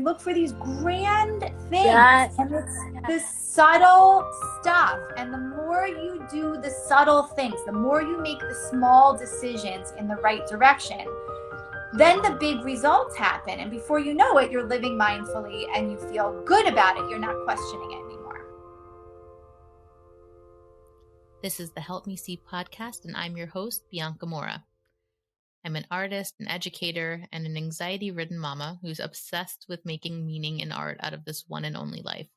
look for these grand things. Yes. And it's this subtle stuff. And the more you do the subtle things, the more you make the small decisions in the right direction, then the big results happen. And before you know it, you're living mindfully and you feel good about it. You're not questioning it anymore. This is the Help Me See podcast, and I'm your host, Bianca MORRA. I'm an artist, an educator, and an anxiety-ridden mama who's obsessed with making meaning and art out of this one and only life.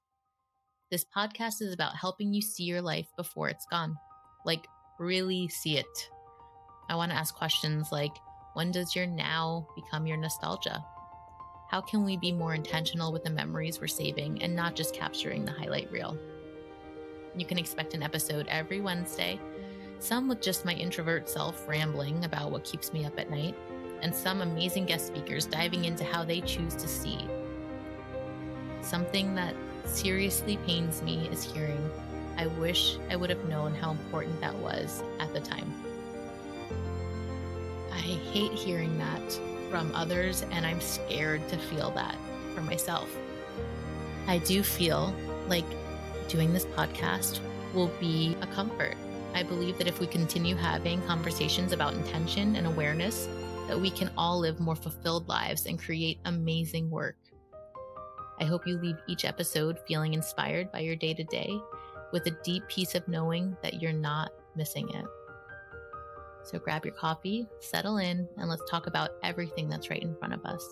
This podcast is about helping you see your life before it's gone. Like, really see it. I want to ask questions like, when does your now become your nostalgia? How can we be more intentional with the memories we're saving and not just capturing the highlight reel? You can expect an episode every Wednesday, some with just my introvert self rambling about what keeps me up at night, and some amazing guest speakers diving into how they choose to see. Something that seriously pains me is hearing, I wish I would have known how important that was at the time. I hate hearing that from others, and I'm scared to feel that for myself. I do feel like doing this podcast will be a comfort. I believe that if we continue having conversations about intention and awareness, that we can all live more fulfilled lives and create amazing work. I hope you leave each episode feeling inspired by your day-to-day with a deep peace of knowing that you're not missing it. So grab your coffee, settle in, and let's talk about everything that's right in front of us.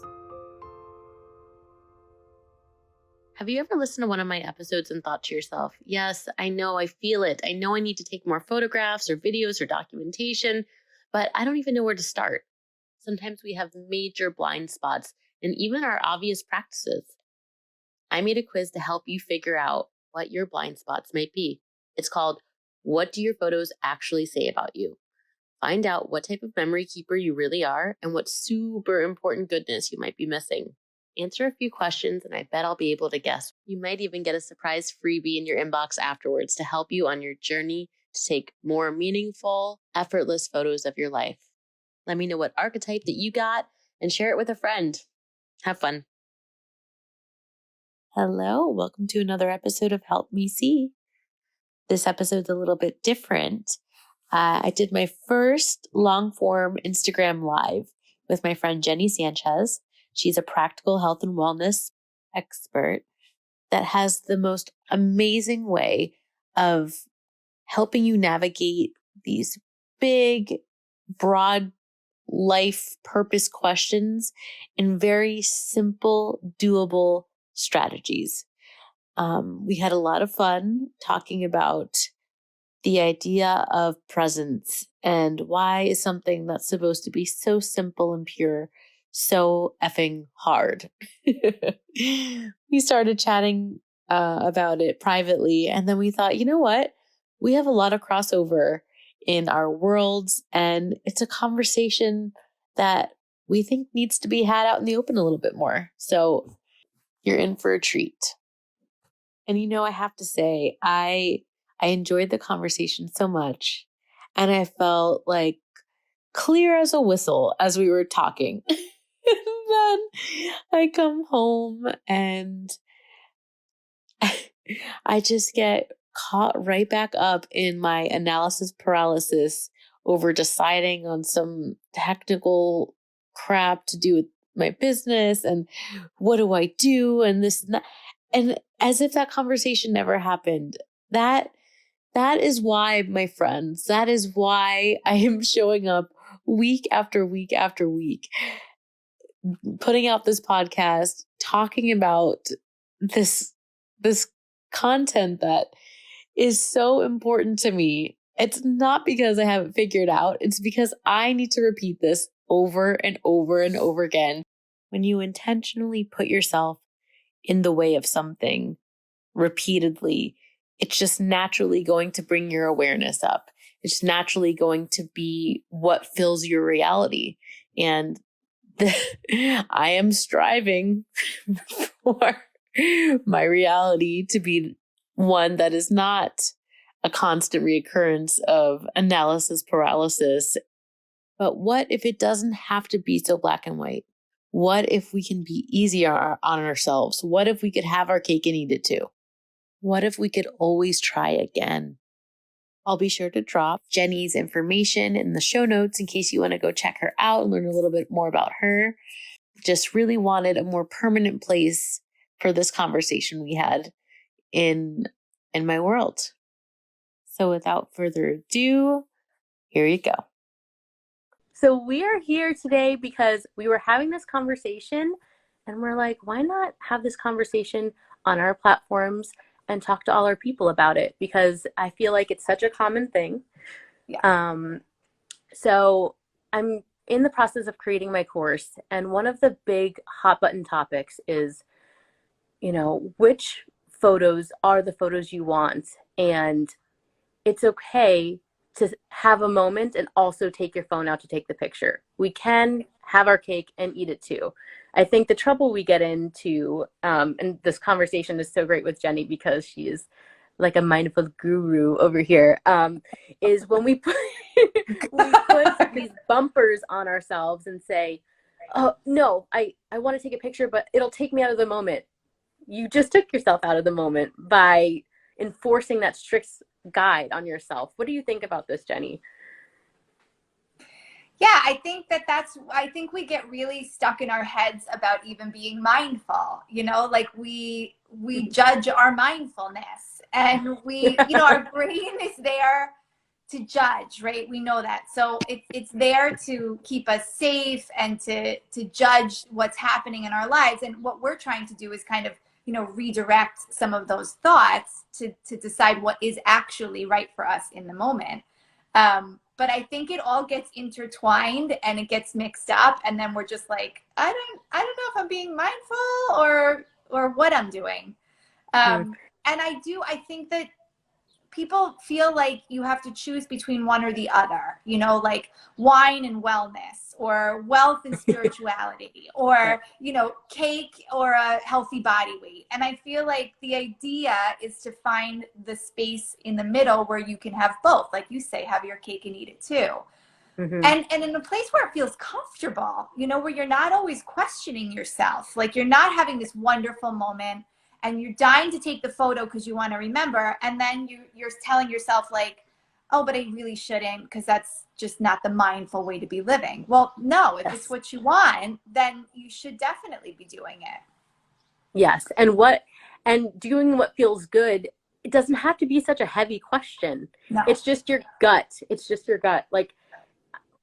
Have you ever listened to one of my episodes and thought to yourself, yes, I know, I feel it. I know I need to take more photographs or videos or documentation, but I don't even know where to start. Sometimes we have major blind spots and even our obvious practices. I made a quiz to help you figure out what your blind spots might be. It's called, What Do Your Photos Actually Say About You? Find out what type of memory keeper you really are and what super important goodness you might be missing. Answer a few questions, and I bet I'll be able to guess. You might even get a surprise freebie in your inbox afterwards to help you on your journey to take more meaningful, effortless photos of your life. Let me know what archetype that you got and share it with a friend. Have fun. Hello, welcome to another episode of Help Me See. This episode's a little bit different. I did my first long-form Instagram live with my friend Jenny Sanchez. She's a practical health and wellness expert that has the most amazing way of helping you navigate these big, broad life purpose questions in very simple, doable strategies. We had a lot of fun talking about the idea of presence and why is something that's supposed to be so simple and pure so effing hard. We started chatting about it privately, and then we thought, you know what? We have a lot of crossover in our worlds, and it's a conversation that we think needs to be had out in the open a little bit more. So you're in for a treat. And I have to say, I enjoyed the conversation so much, and I felt like clear as a whistle as we were talking. And then I come home and I just get caught right back up in my analysis paralysis over deciding on some technical crap to do with my business and what do I do and this and that. And as if that conversation never happened. That is why, my friends, that is why I am showing up week after week after week, putting out this podcast, talking about this content that is so important to me. It's not because I haven't figured out. It's because I need to repeat this over and over and over again. When you intentionally put yourself in the way of something repeatedly, it's just naturally going to bring your awareness up. It's naturally going to be what fills your reality. And I am striving for my reality to be one that is not a constant reoccurrence of analysis paralysis. But what if it doesn't have to be so black and white? What if we can be easier on ourselves? What if we could have our cake and eat it too? What if we could always try again? I'll be sure to drop Jenny's information in the show notes in case you want to go check her out and learn a little bit more about her. Just really wanted a more permanent place for this conversation we had in my world. So without further ado, here you go. So we are here today because we were having this conversation and we're like, why not have this conversation on our platforms and talk to all our people about it? Because I feel like it's such a common thing. Yeah. So I'm in the process of creating my course, and one of the big hot button topics is, which photos are the photos you want? And it's okay to have a moment and also take your phone out to take the picture. We can have our cake and eat it too. I think the trouble we get into, and this conversation is so great with Jenny because she is like a mindful guru over here, is when we put, we put these bumpers on ourselves and say, oh, no, I want to take a picture, but it'll take me out of the moment. You just took yourself out of the moment by enforcing that strict guide on yourself. What do you think about this, Jenny? Yeah, I think I think we get really stuck in our heads about even being mindful, like we judge our mindfulness, and our brain is there to judge, right? We know that. So it's there to keep us safe and to judge what's happening in our lives. And what we're trying to do is kind of, redirect some of those thoughts to decide what is actually right for us in the moment. But I think it all gets intertwined and it gets mixed up, and then we're just like, I don't know if I'm being mindful or what I'm doing. And I think that people feel like you have to choose between one or the other, like wine and wellness, or wealth and spirituality, or, cake or a healthy body weight. And I feel like the idea is to find the space in the middle where you can have both. Like you say, have your cake and eat it too. Mm-hmm. And in a place where it feels comfortable, where you're not always questioning yourself, like you're not having this wonderful moment and you're dying to take the photo because you want to remember, and then you're telling yourself like, oh, but I really shouldn't, because that's just not the mindful way to be living. Well, no, if it's what you want, then you should definitely be doing it. Yes. And doing what feels good, it doesn't have to be such a heavy question. No. It's just your gut. It's just your gut. Like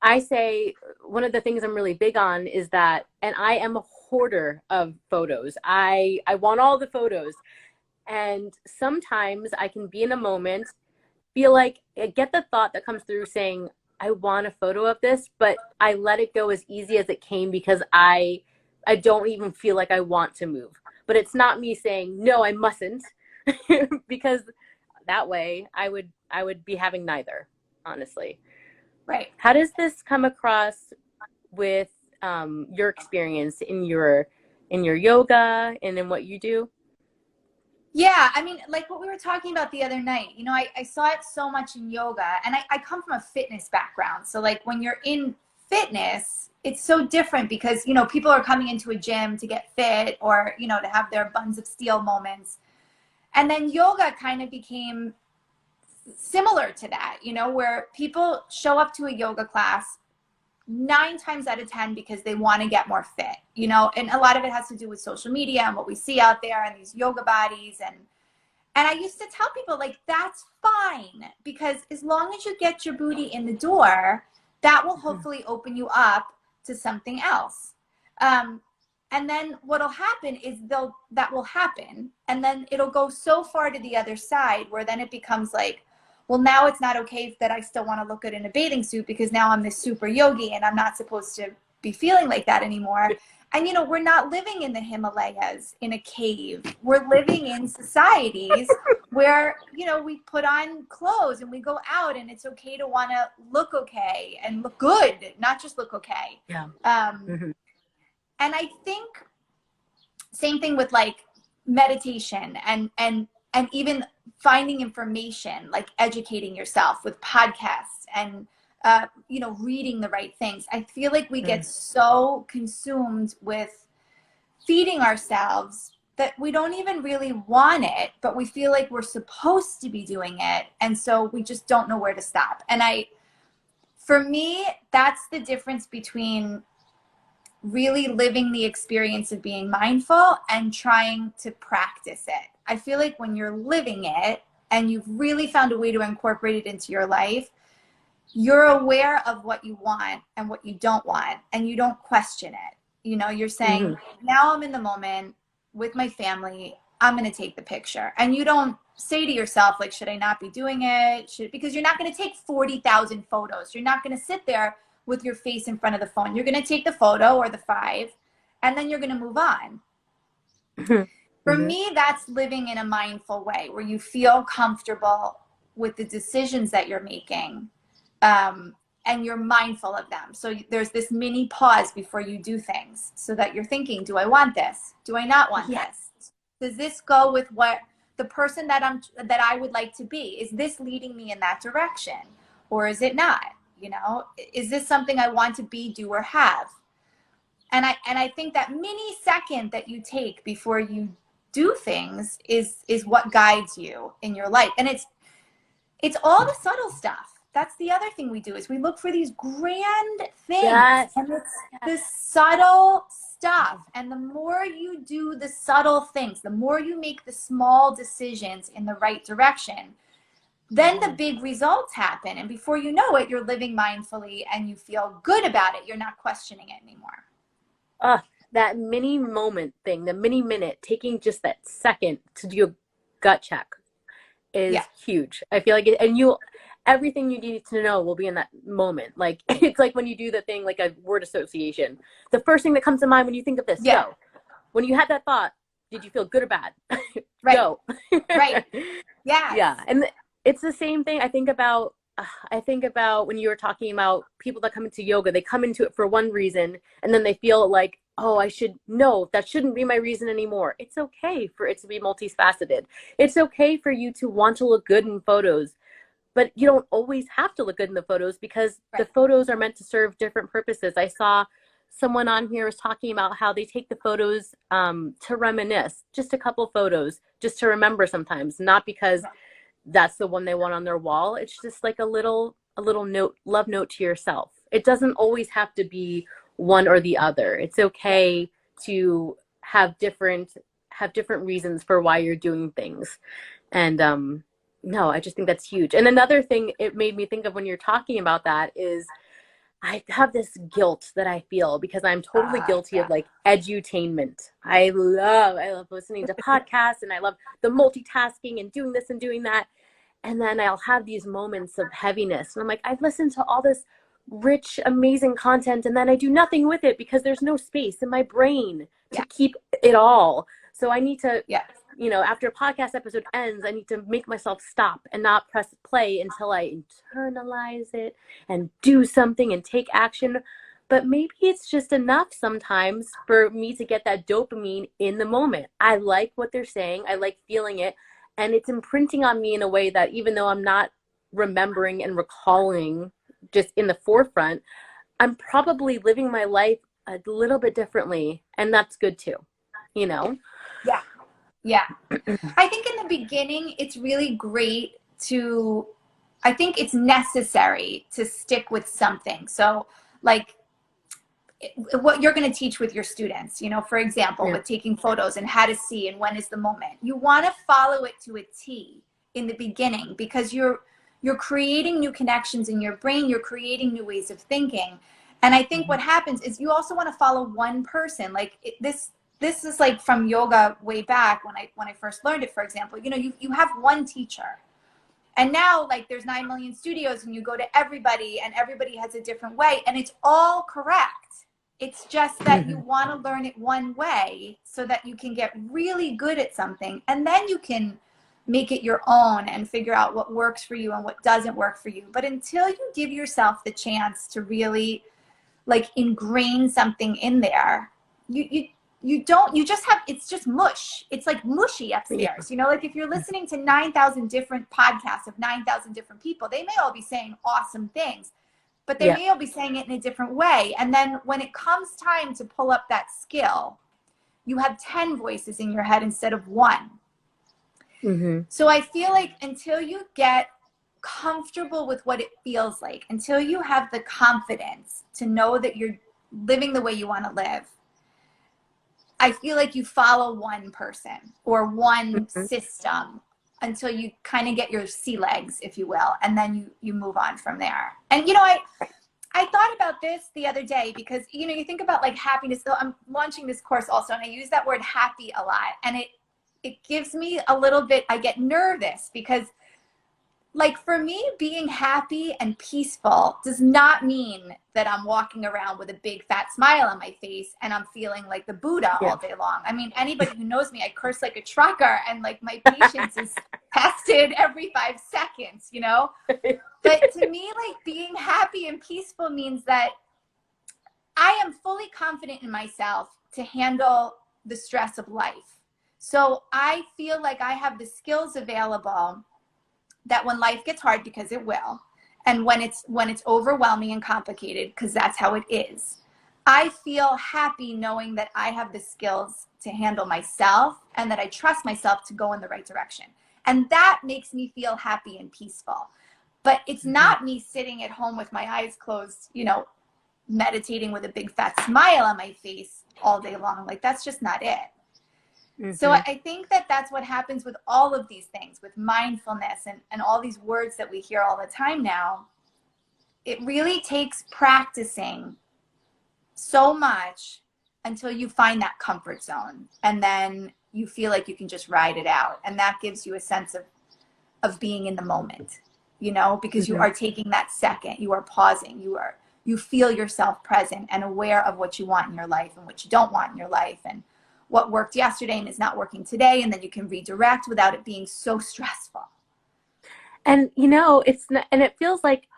I say, one of the things I'm really big on is that, and I am a hoarder of photos. I want all the photos. And sometimes I can be in a moment, feel like I get the thought that comes through saying, I want a photo of this, but I let it go as easy as it came because I don't even feel like I want to move. But it's not me saying, no, I mustn't, because that way I would be having neither, honestly. Right. How does this come across with your experience in your yoga and in what you do? Yeah, I mean, like what we were talking about the other night, I saw it so much in yoga, and I come from a fitness background. So like when you're in fitness, it's so different because, people are coming into a gym to get fit or, to have their buns of steel moments. And then yoga kind of became similar to that, where people show up to a yoga class 9 times out of 10 because they want to get more fit, and a lot of it has to do with social media and what we see out there and these yoga bodies. And I used to tell people, like, that's fine, because as long as you get your booty in the door, that will hopefully open you up to something else. And then what'll happen is that will happen, and then it'll go so far to the other side where then it becomes like, well, now it's not okay that I still want to look good in a bathing suit because now I'm this super yogi and I'm not supposed to be feeling like that anymore. And, we're not living in the Himalayas in a cave. We're living in societies where, we put on clothes and we go out, and it's okay to want to look okay and look good, not just look okay. Yeah. And I think same thing with like meditation and even finding information, like educating yourself with podcasts and reading the right things. I feel like we get so consumed with feeding ourselves that we don't even really want it, but we feel like we're supposed to be doing it. And so we just don't know where to stop. And for me, that's the difference between really living the experience of being mindful and trying to practice it. I feel like when you're living it and you've really found a way to incorporate it into your life, you're aware of what you want and what you don't want, and you don't question it. You're saying, now I'm in the moment with my family, I'm going to take the picture. And you don't say to yourself, like, should I not be doing it? Because you're not going to take 40,000 photos. You're not going to sit there with your face in front of the phone. You're going to take the photo or the 5, and then you're going to move on. For me, that's living in a mindful way where you feel comfortable with the decisions that you're making. And you're mindful of them. So there's this mini pause before you do things so that you're thinking, do I want this? Do I not want this? Does this go with what the person that I would like to be? Is this leading me in that direction? Or is it not? Is this something I want to be, do, or have? And I think that mini second that you take before you do things is what guides you in your life. And it's all the subtle stuff. That's the other thing we do, is we look for these grand things. And it's the subtle stuff. And the more you do the subtle things, the more you make the small decisions in the right direction, then the big results happen. And before you know it, you're living mindfully and you feel good about it. You're not questioning it anymore. That mini moment thing, the mini minute, taking just that second to do a gut check is huge. I feel like everything you need to know will be in that moment. Like, it's like when you do the thing, like a word association. The first thing that comes to mind when you think of this, go. When you had that thought, did you feel good or bad? Go. Right. Yeah. And it's the same thing. I think about when you were talking about people that come into yoga, they come into it for one reason, and then they feel like, oh, that shouldn't be my reason anymore. It's okay for it to be multifaceted. It's okay for you to want to look good in photos. But you don't always have to look good in the photos, because the photos are meant to serve different purposes. I saw someone on here was talking about how they take the photos to reminisce, just a couple photos, just to remember sometimes, not because that's the one they want on their wall. It's just like a little note, love note to yourself. It doesn't always have to be one or the other. It's okay to have different reasons for why you're doing things. And no, I just think that's huge. And another thing it made me think of when you're talking about that is I have this guilt that I feel because I'm totally guilty of like edutainment. I love listening to podcasts, and I love the multitasking and doing this and doing that. And then I'll have these moments of heaviness. And I'm like, I've listened to all this rich, amazing content, and then I do nothing with it because there's no space in my brain to keep it all. So I need to after a podcast episode ends, I need to make myself stop and not press play until I internalize it and do something and take action. But maybe it's just enough sometimes for me to get that dopamine in the moment. I like what they're saying. I like feeling it. And it's imprinting on me in a way that even though I'm not remembering and recalling just in the forefront, I'm probably living my life a little bit differently. And that's good too, Yeah. Yeah. I think in the beginning, it's really great I think it's necessary to stick with something. So like what you're going to teach with your students, for example, with taking photos and how to see and when is the moment, you want to follow it to a T in the beginning, because you're creating new connections in your brain. You're creating new ways of thinking. And I think what happens is you also want to follow one person. Like this is like from yoga way back when I first learned it, for example. You have one teacher, and now like there's 9 million studios, and you go to everybody, and everybody has a different way, and it's all correct. It's just that you want to learn it one way so that you can get really good at something, and then you can make it your own and figure out what works for you and what doesn't work for you. But until you give yourself the chance to really like ingrain something in there, it's just mush. It's like mushy upstairs, like if you're listening to 9,000 different podcasts of 9,000 different people, they may all be saying awesome things, but they may all be saying it in a different way. And then when it comes time to pull up that skill, you have 10 voices in your head instead of one. So I feel like until you get comfortable with what it feels like, until you have the confidence to know that you're living the way you want to live, I feel like you follow one person or one system until you kind of get your sea legs, if you will, and then you move on from there. And, you know, I thought about this the other day because, you know, you think about like happiness. So I'm launching this course also, and I use that word happy a lot. And it gives me a little bit, I get nervous because, like, for me, being happy and peaceful does not mean that I'm walking around with a big fat smile on my face and I'm feeling like the Buddha all day long. I mean, anybody who knows me, I curse like a trucker, and like my patience is tested every 5 seconds, you know? But to me, like, being happy and peaceful means that I am fully confident in myself to handle the stress of life. So I feel like I have the skills available that when life gets hard, because it will, and when it's overwhelming and complicated, because that's how it is, I feel happy knowing that I have the skills to handle myself and that I trust myself to go in the right direction. And that makes me feel happy and peaceful. But it's not me sitting at home with my eyes closed, you know, meditating with a big fat smile on my face all day long. Like, that's just not it. So I think that that's what happens with all of these things, with mindfulness and all these words that we hear all the time now. It really takes practicing so much until you find that comfort zone. And then you feel like you can just ride it out. And that gives you a sense of being in the moment, you know, because you are taking that second, you are pausing, you feel yourself present and aware of what you want in your life and what you don't want in your life, and what worked yesterday and is not working today, and then you can redirect without it being so stressful. And, you know, it's not, and it feels like,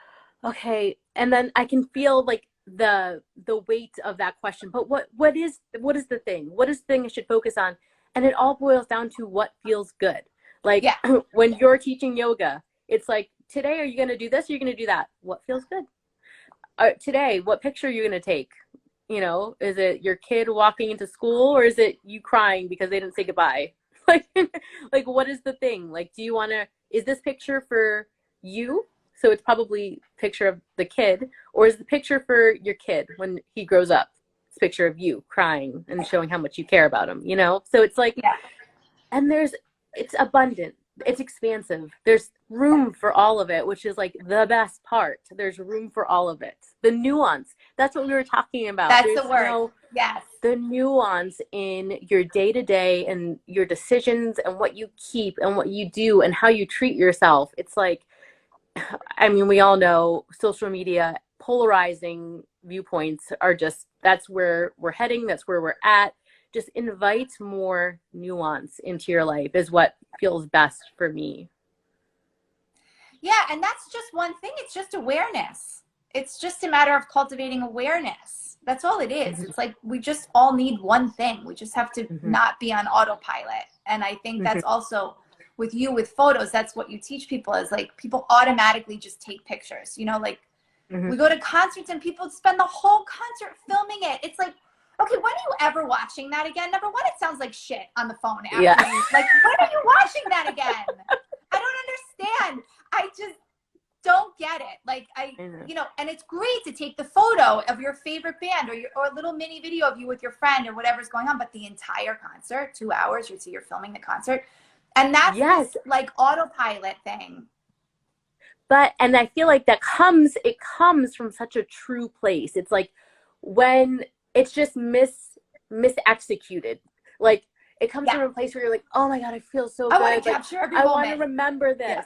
okay, and then I can feel like the weight of that question, but what is the thing? What is the thing I should focus on? And it all boils down to what feels good. Like, when you're teaching yoga, it's like, today, are you going to do this? Or are you going to do that? What feels good? Today, what picture are you going to take? You know, is it your kid walking into school, or is it you crying because they didn't say goodbye? Like, what is the thing? Like, do you want to, is this picture for you? So it's probably a picture of the kid, or is the picture for your kid when he grows up? It's a picture of you crying and showing how much you care about him, you know? So it's like, and it's abundant. It's expansive. There's room for all of it, which is like the best part. There's room for all of it. The nuance. That's what we were talking about. That's the word. The nuance in your day-to-day and your decisions and what you keep and what you do and how you treat yourself. It's like, I mean, we all know social media, polarizing viewpoints are just, that's where we're heading. That's where we're at. Just invite more nuance into your life is what feels best for me. Yeah, and that's just one thing. It's just awareness. It's just a matter of cultivating awareness. That's all it is. It's like we just all need one thing. We just have to not be on autopilot. And I think that's also with you with photos, that's what you teach people, is like people automatically just take pictures. You know, like we go to concerts and people spend the whole concert filming it. It's like, okay, when are you ever watching that again? Number one, it sounds like shit on the phone after you. Like, when are you watching that again? I don't understand. I just don't get it. Like, you know, and it's great to take the photo of your favorite band or a little mini video of you with your friend or whatever's going on, but the entire concert, 2 hours, you're filming the concert. And that's this, like, autopilot thing. But, and I feel like it comes from such a true place. It's like when it's just misexecuted. Like, it comes from a place where you're like, oh my God, I feel so good. Want to capture every moment. I want to remember this.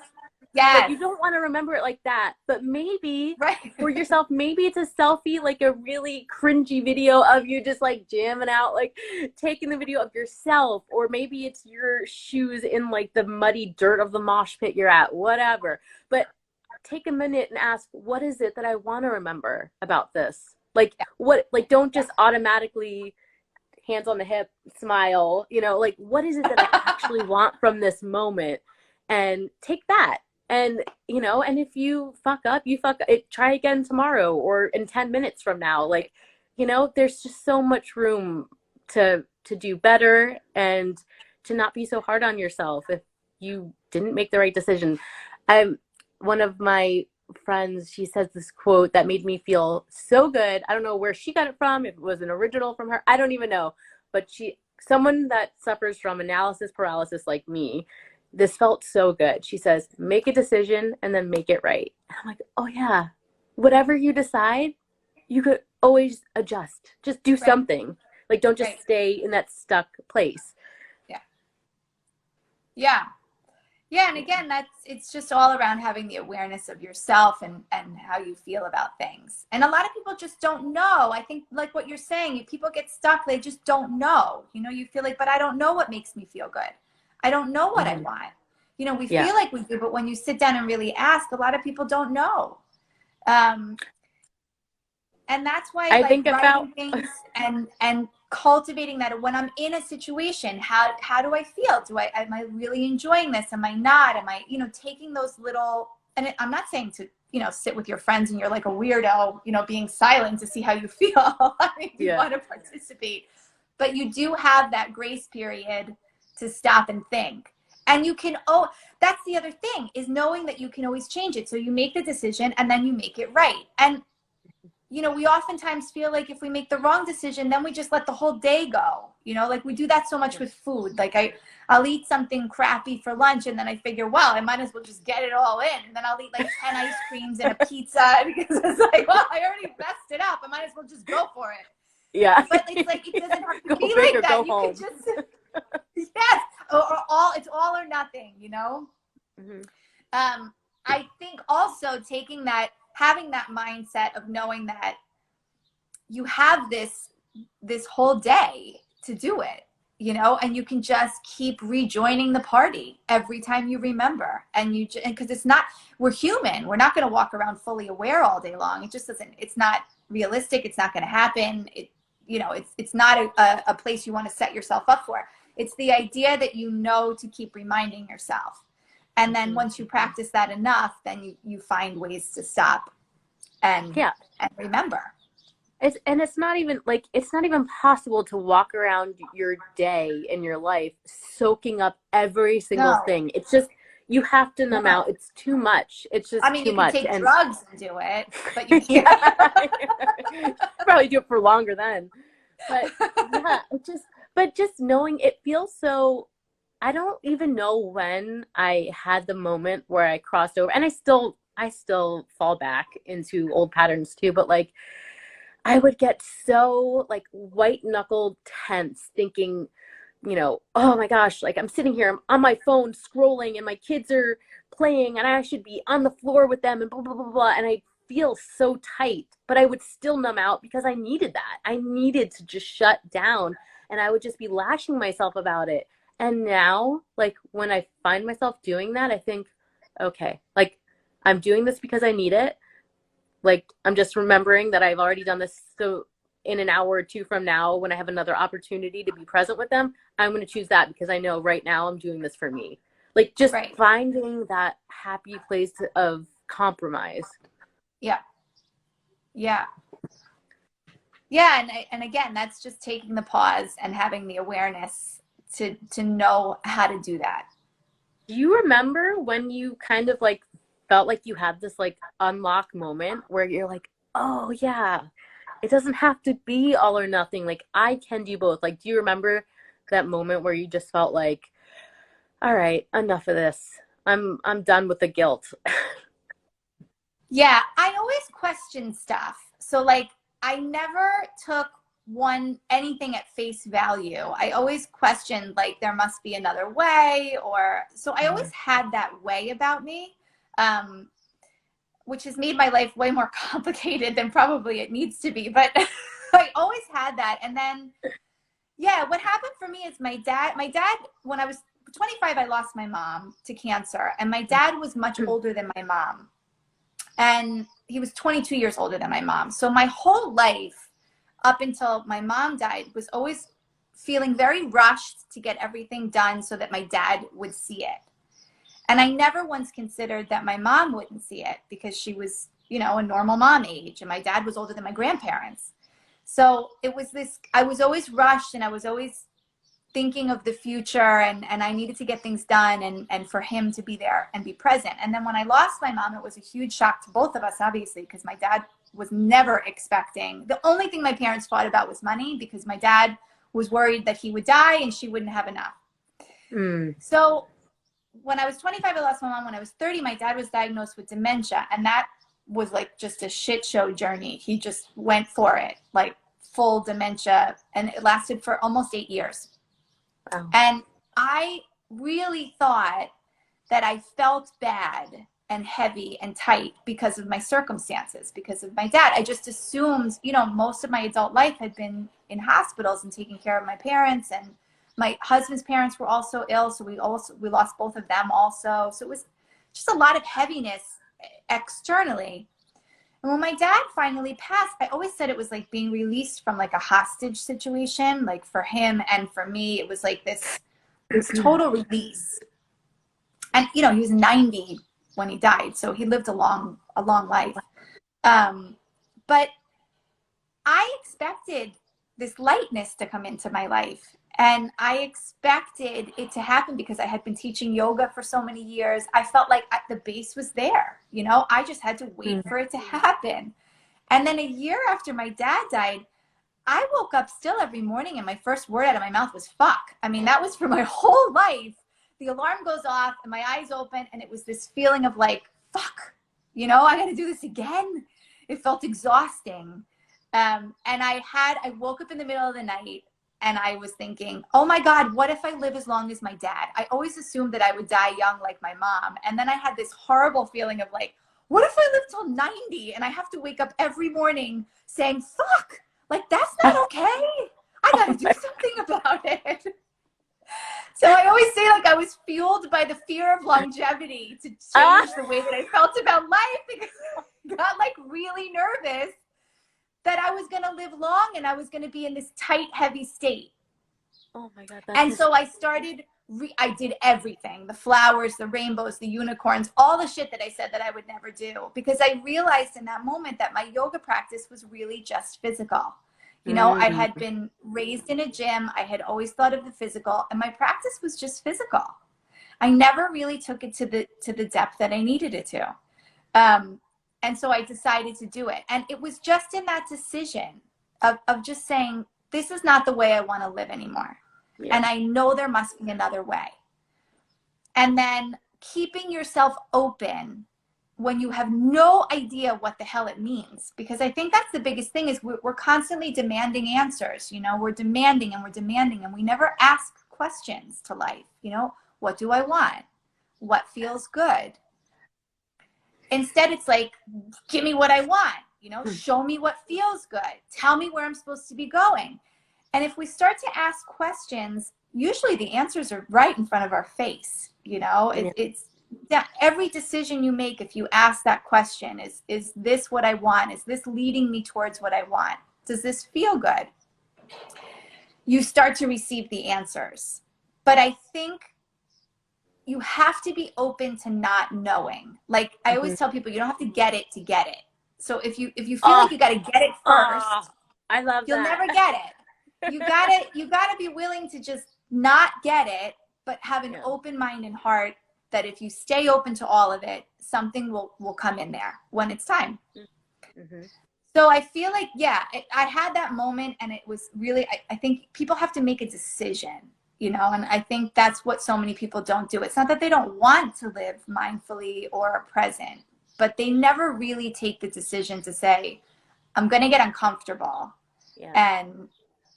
Yes. Like, you don't want to remember it like that, but maybe for yourself, maybe it's a selfie, like a really cringy video of you just like jamming out, like taking the video of yourself, or maybe it's your shoes in like the muddy dirt of the mosh pit you're at, whatever. But take a minute and ask, what is it that I want to remember about this? Like, what, like, don't just automatically hands on the hip, smile, you know, like, what is it that I actually want from this moment? And take that And, and if you fuck up, try again tomorrow or in 10 minutes from now. Like, there's just so much room to do better and to not be so hard on yourself if you didn't make the right decision. One of my friends, she says this quote that made me feel so good. I don't know where she got it from, if it was an original from her, I don't even know. But someone that suffers from analysis paralysis like me, this felt so good. She says, make a decision and then make it right. And I'm like, oh yeah, whatever you decide, you could always adjust. Just do something. Like, don't just stay in that stuck place. Yeah, and again, it's just all around having the awareness of yourself and how you feel about things. And a lot of people just don't know. I think, like what you're saying, if people get stuck, they just don't know. You feel like, but I don't know what makes me feel good. I don't know what I want. We feel like we do, but when you sit down and really ask, a lot of people don't know. And that's why I think writing things and cultivating that when I'm in a situation, how do I feel? Am I really enjoying this? Am I not? Am I, taking those little, and I'm not saying to, sit with your friends and you're like a weirdo, being silent to see how you feel. I mean, you want to participate, but you do have that grace period to stop and think. And you can, that's the other thing, is knowing that you can always change it. So you make the decision and then you make it right. And we oftentimes feel like if we make the wrong decision, then we just let the whole day go. Like we do that so much with food. Like I'll eat something crappy for lunch and then I figure, well, I might as well just get it all in. And then I'll eat like 10 ice creams and a pizza because it's like, well, I already messed it up. I might as well just go for it. Yeah. But it's like, it doesn't have to be like that. You can just, yes, it's all or nothing, Mm-hmm. I think also having that mindset of knowing that you have this whole day to do it, and you can just keep rejoining the party every time you remember. And because we're human. We're not going to walk around fully aware all day long. It just doesn't, it's not realistic. It's not going to happen. It's not a place you want to set yourself up for. It's the idea that to keep reminding yourself. And then once you practice that enough, then you find ways to stop and remember. It's not even possible to walk around your day in your life soaking up every single thing. It's just, you have to numb out. It's too much. It's just too much. You can take drugs and do it, but you can't. Probably do it for longer then. But just knowing, it feels so, I don't even know when I had the moment where I crossed over, and I still fall back into old patterns too, but like I would get so like white knuckled tense thinking, oh my gosh, like I'm sitting here, I'm on my phone scrolling and my kids are playing and I should be on the floor with them and blah, blah, blah, blah. And I feel so tight, but I would still numb out because I needed that. I needed to just shut down, and I would just be lashing myself about it. And now, like, when I find myself doing that, I think, okay, like, I'm doing this because I need it. Like, I'm just remembering that I've already done this. So in an hour or two from now, when I have another opportunity to be present with them, I'm going to choose that because I know right now I'm doing this for me. Like, just finding that happy place of compromise. Yeah. And again, that's just taking the pause and having the awareness to know how to do that. Do you remember when you kind of like felt like you had this like unlock moment where you're like, oh yeah, it doesn't have to be all or nothing. Like I can do both. Like, do you remember that moment where you just felt like, all right, enough of this. I'm done with the guilt. Yeah, I always question stuff. So like I never took anything at face value. I always questioned like there must be another way, or so I always had that way about me, which has made my life way more complicated than probably it needs to be. But I always had that. And then, what happened for me is my dad, when I was 25, I lost my mom to cancer, and my dad was much older than my mom. And he was 22 years older than my mom. So my whole life, up until my mom died, was always feeling very rushed to get everything done so that my dad would see it. And I never once considered that my mom wouldn't see it because she was, you know, a normal mom age, and my dad was older than my grandparents. So it was this, I was always rushed, and I was always thinking of the future, and I needed to get things done, and for him to be there and be present. And then when I lost my mom, it was a huge shock to both of us, obviously, because my dad was never expecting. The only thing my parents fought about was money, because my dad was worried that he would die and she wouldn't have enough. So when I was 25, I lost my mom. When I was 30, my dad was diagnosed with dementia, and that was like just a shit show journey. He just went for it, like full dementia, and it lasted for almost 8 years. Wow. And I really thought that I felt bad and heavy and tight because of my circumstances, because of my dad. I just assumed, you know, most of my adult life had been in hospitals and taking care of my parents, and my husband's parents were also ill, so we lost both of them also. So it was just a lot of heaviness externally. And when my dad finally passed, I always said it was like being released from like a hostage situation. Like for him and for me, it was like this total release. And, you know, he was 90 when he died, so he lived a long life. But I expected this lightness to come into my life. And I expected it to happen because I had been teaching yoga for so many years. I felt like the base was there, you know, I just had to wait for it to happen. And then a year after my dad died, I woke up still every morning and my first word out of my mouth was fuck. I mean, that was for my whole life. The alarm goes off and my eyes open, and it was this feeling of like, fuck, you know, I got to do this again. It felt exhausting. And I woke up in the middle of the night, and I was thinking, oh my God, what if I live as long as my dad? I always assumed that I would die young like my mom. And then I had this horrible feeling of like, what if I live till 90 and I have to wake up every morning saying, fuck, like that's not okay. I got to do something about it. So I always say, like, I was fueled by the fear of longevity to change the way that I felt about life, because I got like really nervous that I was going to live long and I was going to be in this tight, heavy state. Oh my God. And so I started, I did everything, the flowers, the rainbows, the unicorns, all the shit that I said that I would never do, because I realized in that moment that my yoga practice was really just physical. You know, I had been raised in a gym. I had always thought of the physical, and my practice was just physical. I never really took it to the depth that I needed it to. And so I decided to do it. And it was just in that decision of just saying, this is not the way I want to live anymore. Yeah. And I know there must be another way. And then keeping yourself open when you have no idea what the hell it means. Because I think that's the biggest thing, is we're constantly demanding answers. You know, we're demanding and we're demanding, and we never ask questions to life. You know, what do I want? What feels good? Instead, it's like, give me what I want, you know, show me what feels good. Tell me where I'm supposed to be going. And if we start to ask questions, usually the answers are right in front of our face. You know, it's yeah, every decision you make, if you ask that question, is this what I want? Is this leading me towards what I want? Does this feel good? You start to receive the answers. But I think you have to be open to not knowing. Like I always tell people, you don't have to get it to get it. So if you feel like you got to get it first, I love you'll never get it. You gotta be willing to just not get it, but have an open mind and heart that if you stay open to all of it, something will come in there when it's time. So I feel like, I had that moment, and it was really, I think people have to make a decision, you know, and I think that's what so many people don't do. It's not that they don't want to live mindfully or present, but they never really take the decision to say, I'm going to get uncomfortable and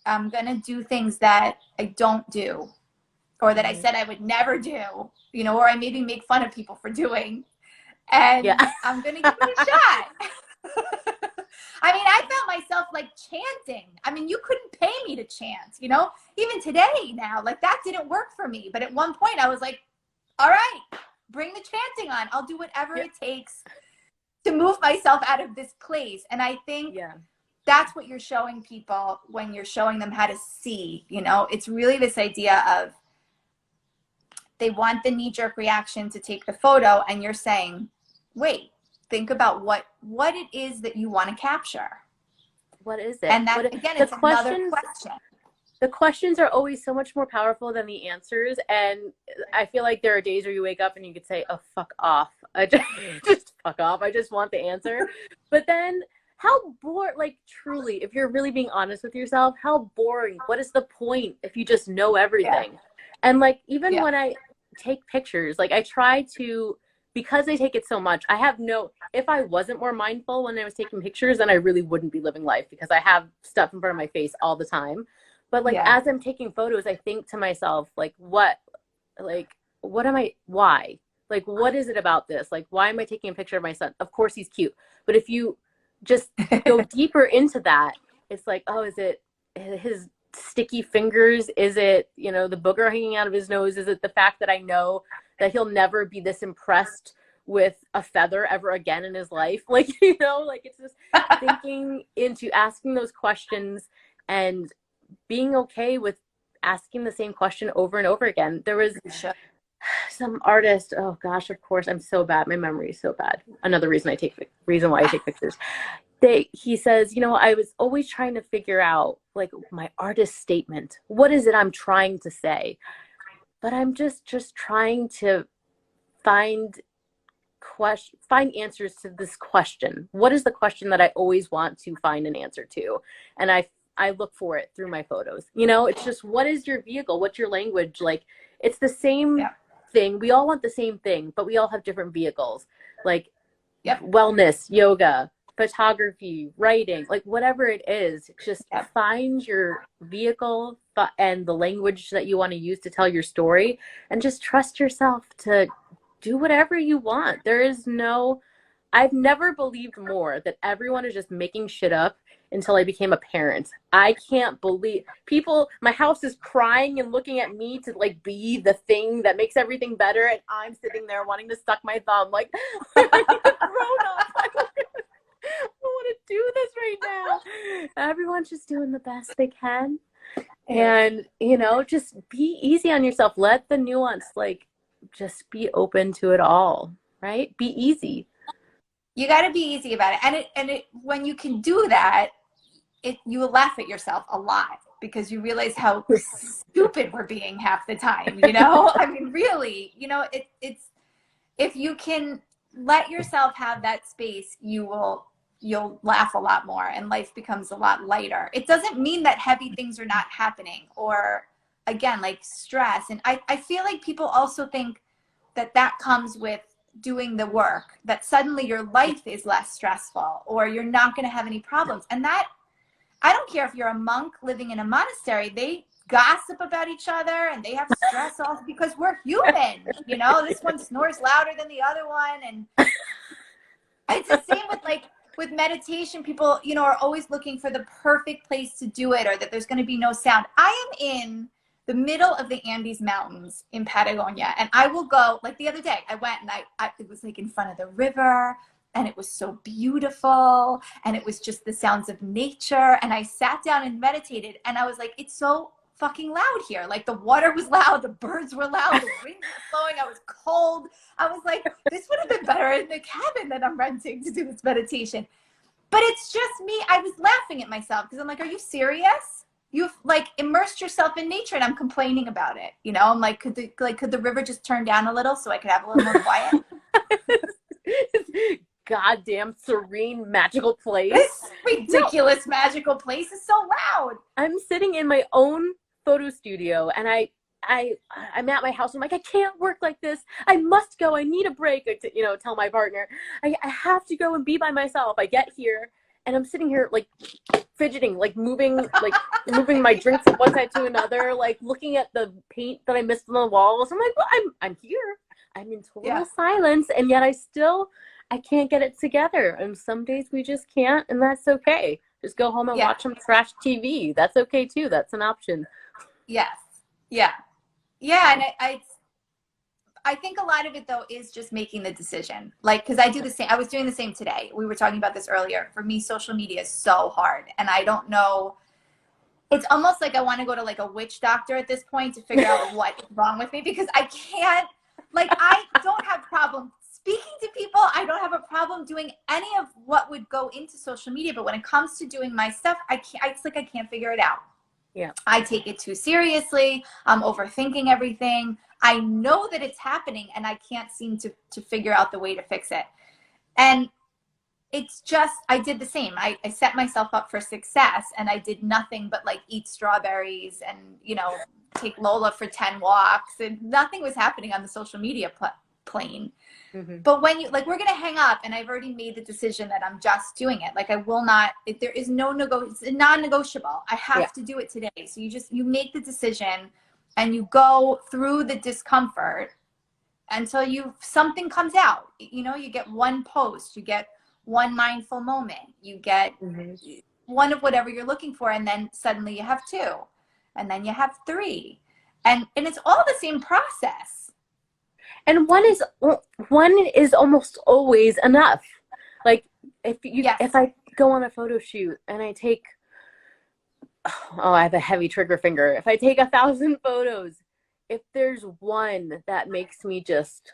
I'm going to do things that I don't do, or that I said I would never do, you know, or I maybe make fun of people for doing, and I'm going to give it a shot. I mean, I felt myself like chanting. I mean, you couldn't pay me to chant, you know, even today now, like that didn't work for me. But at one point I was like, all right, bring the chanting on. I'll do whatever it takes to move myself out of this place. And I think that's what you're showing people when you're showing them how to see, you know, it's really this idea of they want the knee-jerk reaction to take the photo, and you're saying, wait, think about what it is that you want to capture. What is it? And that, again, it's another question. The questions are always so much more powerful than the answers. And I feel like there are days where you wake up and you could say, oh, fuck off. I just fuck off. I just want the answer. But then how bored, like truly, if you're really being honest with yourself, how boring, what is the point if you just know everything? Yeah. And like, even when I take pictures, like I try to, because I take it so much, if I wasn't more mindful when I was taking pictures, then I really wouldn't be living life, because I have stuff in front of my face all the time. But like, as I'm taking photos, I think to myself, like, what am I, why? Like, what is it about this? Like, why am I taking a picture of my son? Of course he's cute. But if you just go deeper into that, it's like, oh, is it his sticky fingers? Is it, you know, the booger hanging out of his nose? Is it the fact that I know that he'll never be this impressed with a feather ever again in his life? Like, you know, like, it's just thinking into asking those questions and being okay with asking the same question over and over again. There was some artist, oh gosh, of course, I'm so bad. My memory is so bad. Another reason why I take pictures. He says, you know, I was always trying to figure out, like, my artist statement. What is it I'm trying to say? But I'm just trying to find answers to this question. What is the question that I always want to find an answer to? And I look for it through my photos. You know, it's just, what is your vehicle? What's your language? Like, it's the same thing. We all want the same thing, but we all have different vehicles. Like wellness, yoga, photography, writing, like whatever it is, just find your vehicle and the language that you want to use to tell your story, and just trust yourself to do whatever you want. I've never believed more that everyone is just making shit up until I became a parent. I can't believe my house is crying and looking at me to like be the thing that makes everything better, and I'm sitting there wanting to suck my thumb like, I'm a grown up. I don't want to do this right now. Everyone's just doing the best they can. And, you know, just be easy on yourself. Let the nuance, like, just be open to it all, right? Be easy. You got to be easy about it. And it when you can do that, you will laugh at yourself a lot, because you realize how stupid we're being half the time, you know? I mean, really, you know, it's if you can let yourself have that space, you'll laugh a lot more, and life becomes a lot lighter. It doesn't mean that heavy things are not happening, or again, like stress. And I feel like people also think that comes with doing the work, that suddenly your life is less stressful, or you're not going to have any problems. And that, I don't care if you're a monk living in a monastery, they gossip about each other and they have stress also, because we're human, you know. This one snores louder than the other one. And it's the same with meditation. People, you know, are always looking for the perfect place to do it, or that there's going to be no sound. I am in the middle of the Andes Mountains in Patagonia, and I will go, like the other day, I went and it was like in front of the river, and it was so beautiful, and it was just the sounds of nature, and I sat down and meditated, and I was like, it's so fucking loud here. Like, the water was loud, the birds were loud, the wind was blowing, I was cold. I was like, this would have been better in the cabin that I'm renting to do this meditation. But it's just me. I was laughing at myself, because I'm like, are you serious? You've like immersed yourself in nature, and I'm complaining about it. You know, I'm like, could the river just turn down a little so I could have a little more quiet? Goddamn serene, magical place. This ridiculous magical place is so loud. I'm sitting in my own photo studio, and I'm at my house. I'm like, I can't work like this. I must go. I need a break. You know, tell my partner, I have to go and be by myself. I get here, and I'm sitting here like fidgeting, like moving my drink from one side to another, like looking at the paint that I missed on the walls. I'm like, well, I'm here. I'm in total silence, and yet I can't get it together. And some days we just can't, and that's okay. Just go home and watch some trash TV. That's okay too. That's an option. Yes. Yeah. Yeah. And I think a lot of it, though, is just making the decision. Like, because I do the same. I was doing the same today. We were talking about this earlier. For me, social media is so hard. And I don't know. it's almost like I want to go to like a witch doctor at this point to figure out what's wrong with me, because I can't, like, I don't have problem speaking to people. I don't have a problem doing any of what would go into social media. But when it comes to doing my stuff, I can't, it's like I can't figure it out. Yeah. I take it too seriously. I'm overthinking everything. I know that it's happening and I can't seem to figure out the way to fix it. And it's just, I did the same. I set myself up for success and I did nothing but like eat strawberries and, you know, take Lola for 10 walks, and nothing was happening on the social media plane. Mm-hmm. But when you, like, we're going to hang up and I've already made the decision that I'm just doing it. Like I will not, there is no it's non-negotiable. I have to do it today. So you make the decision and you go through the discomfort until something comes out. You know, you get one post, you get one mindful moment, you get one of whatever you're looking for, and then suddenly you have two, and then you have three, and it's all the same process. And one is almost always enough. Like if I go on a photo shoot and I take, I have a heavy trigger finger. If I take 1,000 photos, if there's one that makes me just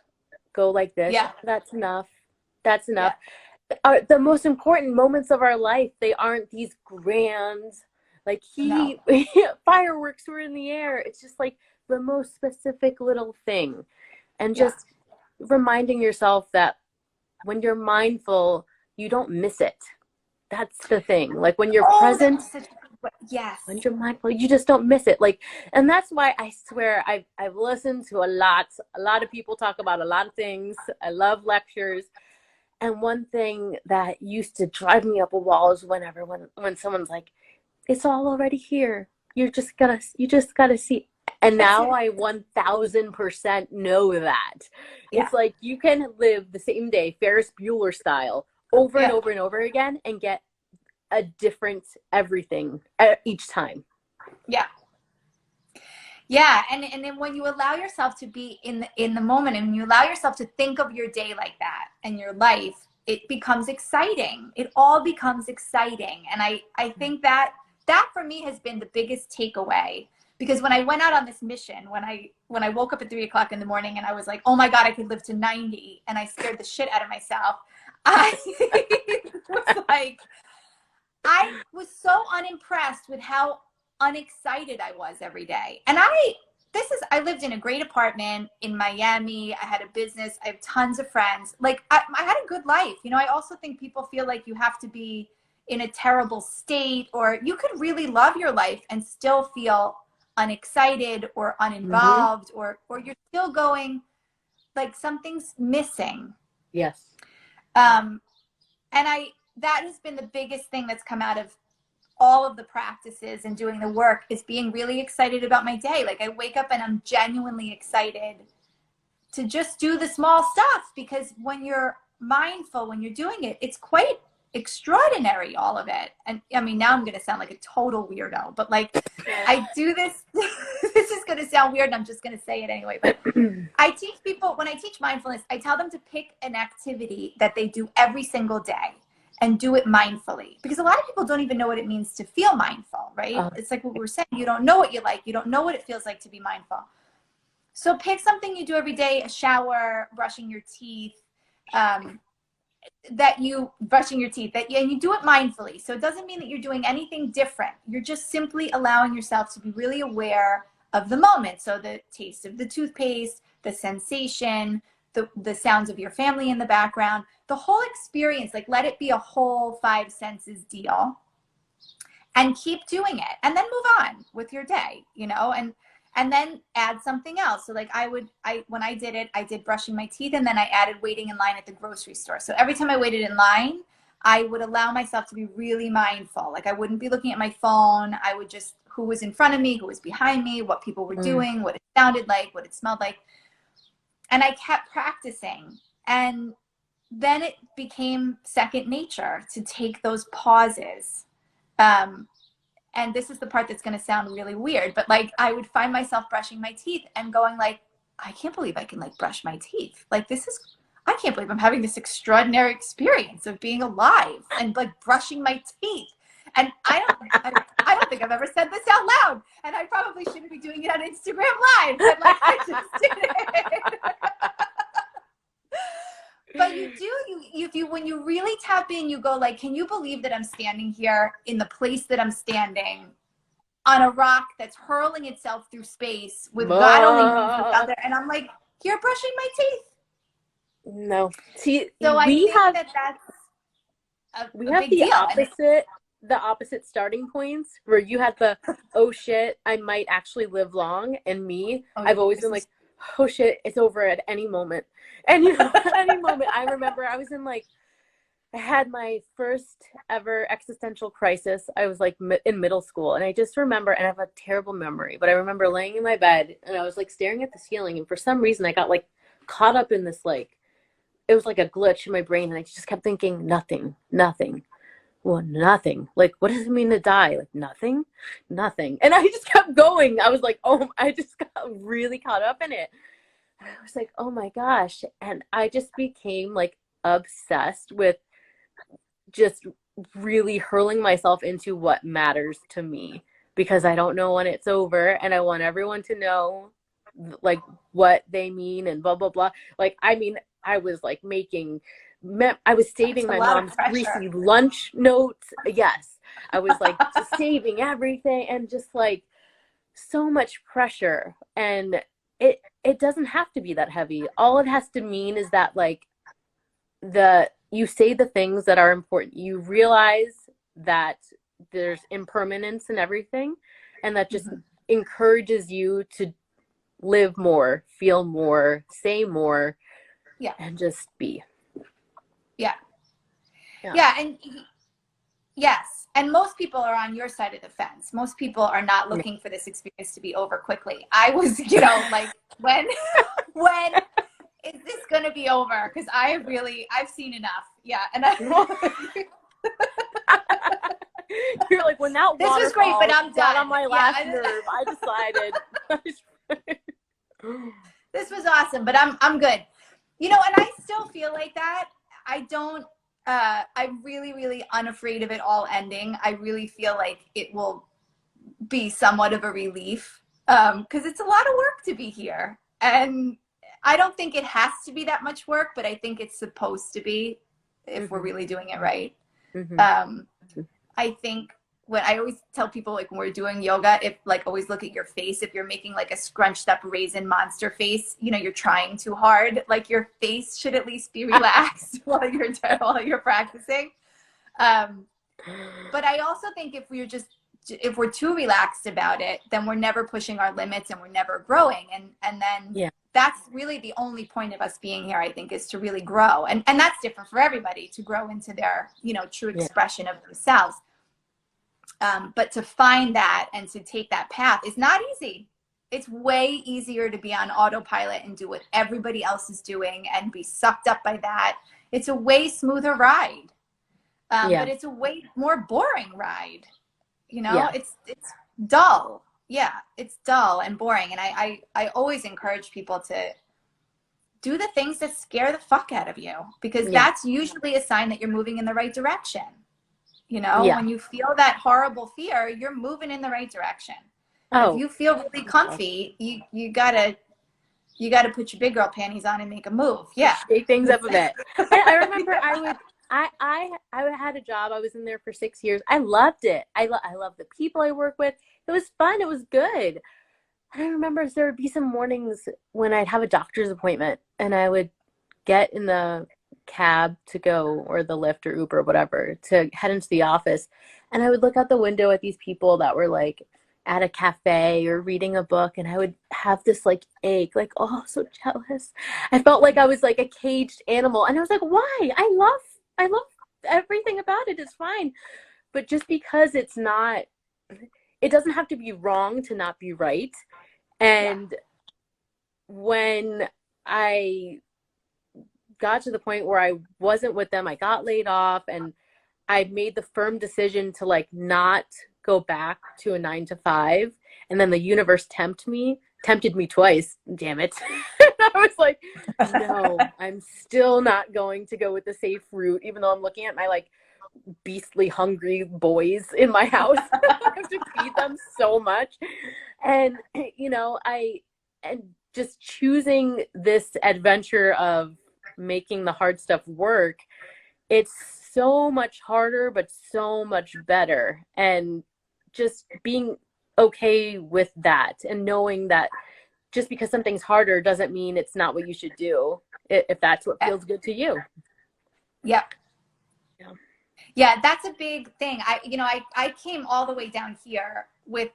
go like this, that's enough. That's enough. The most important moments of our life, they aren't these grand, like fireworks were in the air. It's just like the most specific little thing. And just reminding yourself that when you're mindful, you don't miss it. That's the thing. Like when you're present, when you're mindful, you just don't miss it. Like, and that's why I swear I've listened to a lot of people talk about a lot of things. I love lectures. And one thing that used to drive me up a wall is when someone's like, it's all already here. You just gotta see. And now I 1,000% know that. It's like you can live the same day, Ferris Bueller style, over and over and over again, and get a different everything each time. Yeah, and then when you allow yourself to be in the moment, and when you allow yourself to think of your day like that and your life, it becomes exciting. It all becomes exciting. And I think that for me has been the biggest takeaway. Because when I went out on this mission, when I woke up at 3 o'clock in the morning and I was like, oh my God, I could live to 90, and I scared the shit out of myself, I was so unimpressed with how unexcited I was every day. And I lived in a great apartment in Miami. I had a business. I have tons of friends. Like I had a good life. You know, I also think people feel like you have to be in a terrible state, or you could really love your life and still feel unexcited or uninvolved, or you're still going like something's missing. Yes. And that has been the biggest thing that's come out of all of the practices and doing the work, is being really excited about my day. Like I wake up and I'm genuinely excited to just do the small stuff, because when you're mindful, when you're doing it, it's quite extraordinary, all of it. And I mean, now I'm going to sound like a total weirdo, but like I do this, this is going to sound weird and I'm just going to say it anyway. But I teach people, when I teach mindfulness, I tell them to pick an activity that they do every single day and do it mindfully, because a lot of people don't even know what it means to feel mindful, right? It's like what we were saying, you don't know what you like, you don't know what it feels like to be mindful. So pick something you do every day: a shower, brushing your teeth, and you do it mindfully. So it doesn't mean that you're doing anything different. You're just simply allowing yourself to be really aware of the moment. So the taste of the toothpaste, the sensation, the sounds of your family in the background, the whole experience. Like let it be a whole 5 senses deal, and keep doing it, and then move on with your day, you know, and then add something else. So like when I did it, I did brushing my teeth, and then I added waiting in line at the grocery store. So every time I waited in line, I would allow myself to be really mindful. Like I wouldn't be looking at my phone. I would just, who was in front of me, who was behind me, what people were doing, what it sounded like, what it smelled like. And I kept practicing. And then it became second nature to take those pauses. And this is the part that's going to sound really weird, but like I would find myself brushing my teeth and going like, I can't believe I can like brush my teeth. Like I can't believe I'm having this extraordinary experience of being alive and like brushing my teeth. And I don't think I've ever said this out loud. And I probably shouldn't be doing it on Instagram Live, but like I just did it. But when you really tap in, you go like, can you believe that I'm standing here in the place that I'm standing on a rock that's hurling itself through space with God only knows what's out there? And I'm like, you're brushing my teeth. No. See, So I think that's we a have big the deal. opposite starting points, where you had the, oh shit, I might actually live long, and me, I've always been like, oh shit, it's over at any moment. And you know, at any moment. I remember I was in like, I had my first ever existential crisis. I was like in middle school, and I just remember, and I have a terrible memory, but I remember laying in my bed and I was like staring at the ceiling, and for some reason I got like caught up in this, like, it was like a glitch in my brain, and I just kept thinking, nothing. Well, nothing. Like, what does it mean to die? Like, nothing. And I just kept going. I was like, oh, I just got really caught up in it. And I was like, oh my gosh. And I just became like obsessed with just really hurling myself into what matters to me, because I don't know when it's over, and I want everyone to know like what they mean and blah, blah, blah. Like, I mean, I was like I was saving my mom's greasy lunch notes. Yes. I was like just saving everything, and just like so much pressure. And it doesn't have to be that heavy. All it has to mean is that like you say the things that are important. You realize that there's impermanence in everything, and that just encourages you to live more, feel more, say more, and just be. Yeah. And yes. And most people are on your side of the fence. Most people are not looking for this experience to be over quickly. I was, like, when is this going to be over? Because I've seen enough. Yeah. And you're like, when that this was great, but I'm done. On my last nerve, I decided. This was awesome, but I'm good. And I still feel like that. I'm really, really unafraid of it all ending. I really feel like it will be somewhat of a relief, because it's a lot of work to be here. And I don't think it has to be that much work, but I think it's supposed to be if we're really doing it right. I think what I always tell people, like when we're doing yoga, if like always look at your face. If you're making like a scrunched up raisin monster face, you're trying too hard. Like your face should at least be relaxed while you're practicing. But I also think if we're too relaxed about it, then we're never pushing our limits and we're never growing. And then that's really the only point of us being here, I think, is to really grow. And that's different for everybody, to grow into their, true expression of themselves. But to find that and to take that path is not easy. It's way easier to be on autopilot and do what everybody else is doing and be sucked up by that. It's a way smoother ride. But it's a way more boring ride. It's dull. Yeah, it's dull and boring. And I always encourage people to do the things that scare the fuck out of you, because that's usually a sign that you're moving in the right direction. When you feel that horrible fear, you're moving in the right direction. If you feel really comfy, you gotta put your big girl panties on and make a move. Yeah, shake things up a bit. I remember I had a job. I was in there for 6 years. I loved it. I love the people I work with. It was fun. It was good. I remember there would be some mornings when I'd have a doctor's appointment, and I would get in the cab to go, or the Lyft or Uber or whatever, to head into the office, and I would look out the window at these people that were like at a cafe or reading a book, and I would have this like ache, like, oh, so jealous. I felt like I was like a caged animal, and I was like, why? I love everything about it. It's fine. But just because it doesn't have to be wrong to not be right. And when I got to the point where I wasn't with them, I got laid off, and I made the firm decision to like not go back to a 9-to-5. And then the universe tempted me twice. Damn it. I was like, no, I'm still not going to go with the safe route, even though I'm looking at my like beastly hungry boys in my house. I have to feed them so much. And, and just choosing this adventure of making the hard stuff work, it's so much harder, but so much better. And just being okay with that and knowing that just because something's harder doesn't mean it's not what you should do if that's what feels good to you. Yep. Yeah. Yeah, that's a big thing. I came all the way down here with,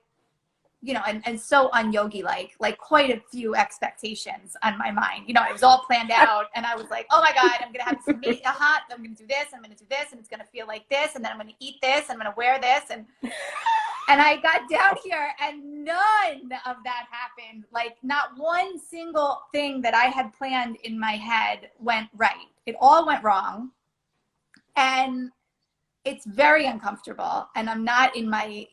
and so un-yogi like quite a few expectations on my mind. It was all planned out, and I was like, oh my God, I'm going to have this I'm going to do this, I'm going to do this, and it's going to feel like this, and then I'm going to eat this, I'm going to wear this, and I got down here and none of that happened. Like not one single thing that I had planned in my head went right. It all went wrong. And it's very uncomfortable, and I'm not in my,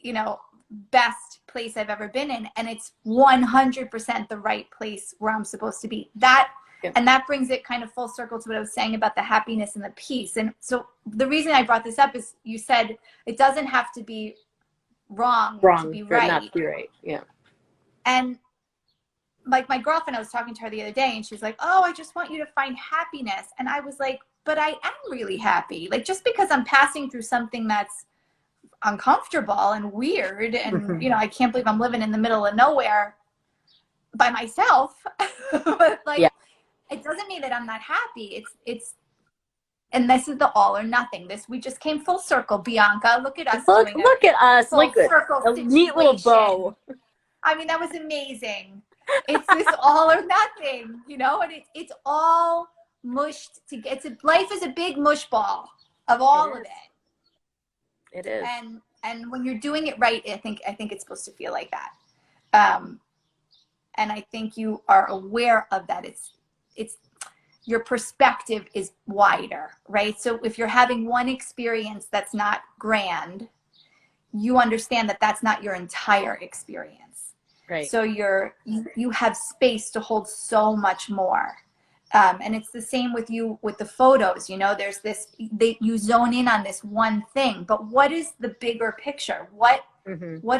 best place I've ever been in. And it's 100% the right place where I'm supposed to be. And that brings it kind of full circle to what I was saying about the happiness and the peace. And so the reason I brought this up is you said it doesn't have to be wrong to be right. Not to be right. Yeah. And like my girlfriend, I was talking to her the other day, and she's like, oh, I just want you to find happiness. And I was like, but I am really happy. Like just because I'm passing through something that's uncomfortable and weird, and I can't believe I'm living in the middle of nowhere by myself. But it doesn't mean that I'm not happy. It's and this is the all or nothing. We just came full circle, Bianca. Look at us. Look at us. Like a neat little bow. I mean, that was amazing. It's this all or nothing, and it's all mushed together. Life is a big mush ball of all of it. It is. And when you're doing it right, I think it's supposed to feel like that. And I think you are aware of that. It's your perspective is wider, right? So if you're having one experience that's not grand, you understand that that's not your entire experience. Right. So you have space to hold so much more. And it's the same with you with the photos. There's you zone in on this one thing, but what is the bigger picture? What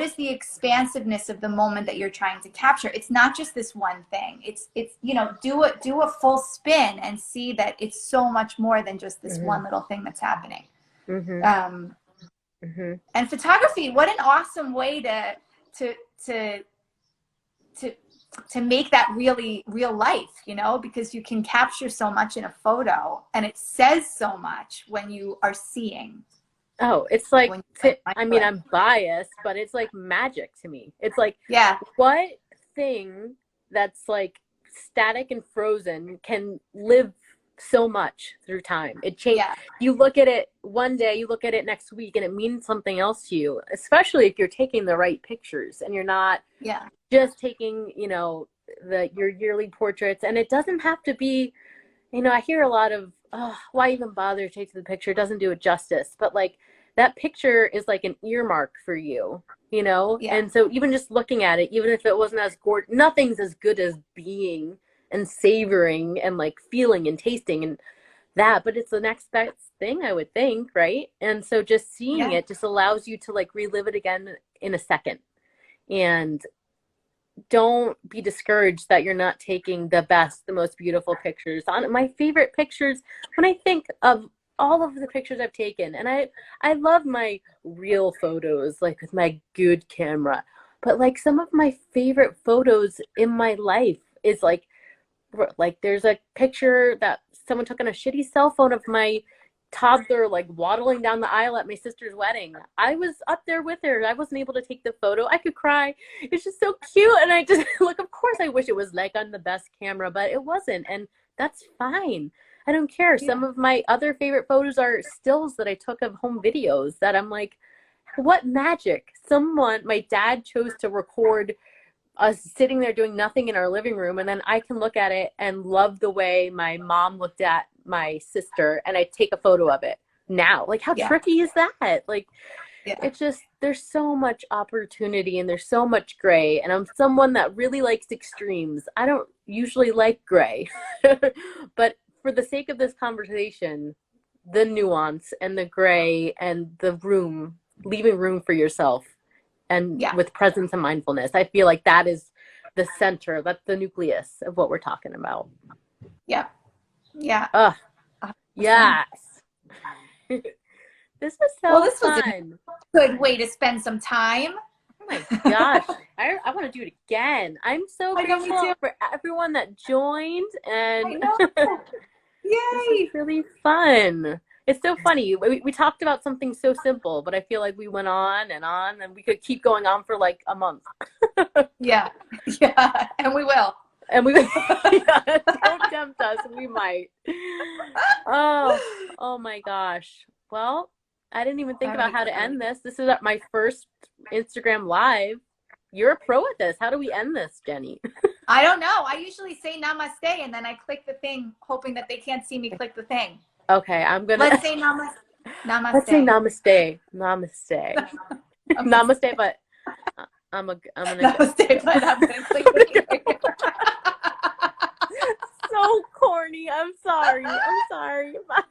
is the expansiveness of the moment that you're trying to capture? It's not just this one thing. It's do a full spin and see that it's so much more than just this one little thing that's happening. And photography, what an awesome way to make that really real life, because you can capture so much in a photo, and it says so much when you are seeing. Oh, it's like, I'm biased, but it's like magic to me. It's like, what thing that's like static and frozen can live so much through time? It changes. You look at it one day, you look at it next week, and it means something else to you, especially if you're taking the right pictures and you're not just taking, your yearly portraits. And it doesn't have to be, I hear a lot of, why even bother to take the picture? It doesn't do it justice. But like that picture is like an earmark for you, And so even just looking at it, even if it wasn't as gorgeous, nothing's as good as being and savoring and like feeling and tasting and that, but it's the next best thing, I would think, right? And so just seeing it just allows you to like relive it again in a second. And don't be discouraged that you're not taking the best, the most beautiful pictures. On my favorite pictures, when I think of all of the pictures I've taken, and I love my real photos, like with my good camera, but like some of my favorite photos in my life is like there's a picture that someone took on a shitty cell phone of my toddler like waddling down the aisle at my sister's wedding. I was up there with her. I wasn't able to take the photo. I could cry. It's just so cute. And I just like, of course I wish it was like on the best camera, but it wasn't. And that's fine. I don't care. Some of my other favorite photos are stills that I took of home videos that I'm like, what magic. My dad chose to record us sitting there doing nothing in our living room, and then I can look at it and love the way my mom looked at my sister, and I take a photo of it now. Like, how tricky is that? Like, it's just, there's so much opportunity and there's so much gray, and I'm someone that really likes extremes. I don't usually like gray, but for the sake of this conversation, the nuance and the gray and the room, leaving room for yourself, and with presence and mindfulness. I feel like that is the center, that's the nucleus of what we're talking about. Yeah. Yes. This was so fun. Was a good way to spend some time. Oh my gosh. I want to do it again. I'm so grateful for everyone that joined, and I know. Yay. This was really fun. It's so funny. We talked about something so simple, but I feel like we went on, and we could keep going on for like a month. Yeah, and we will. And we don't tempt us. We might. Oh my gosh. Well, I didn't even think about how to end this. This is my first Instagram live. You're a pro at this. How do we end this, Jenny? I don't know. I usually say namaste, and then I click the thing, hoping that they can't see me click the thing. Okay, Let's say namaste. Let's say namaste. Namaste. Namaste, but I'm gonna namaste, but I'm gonna click the thing. So corny. I'm sorry. Bye.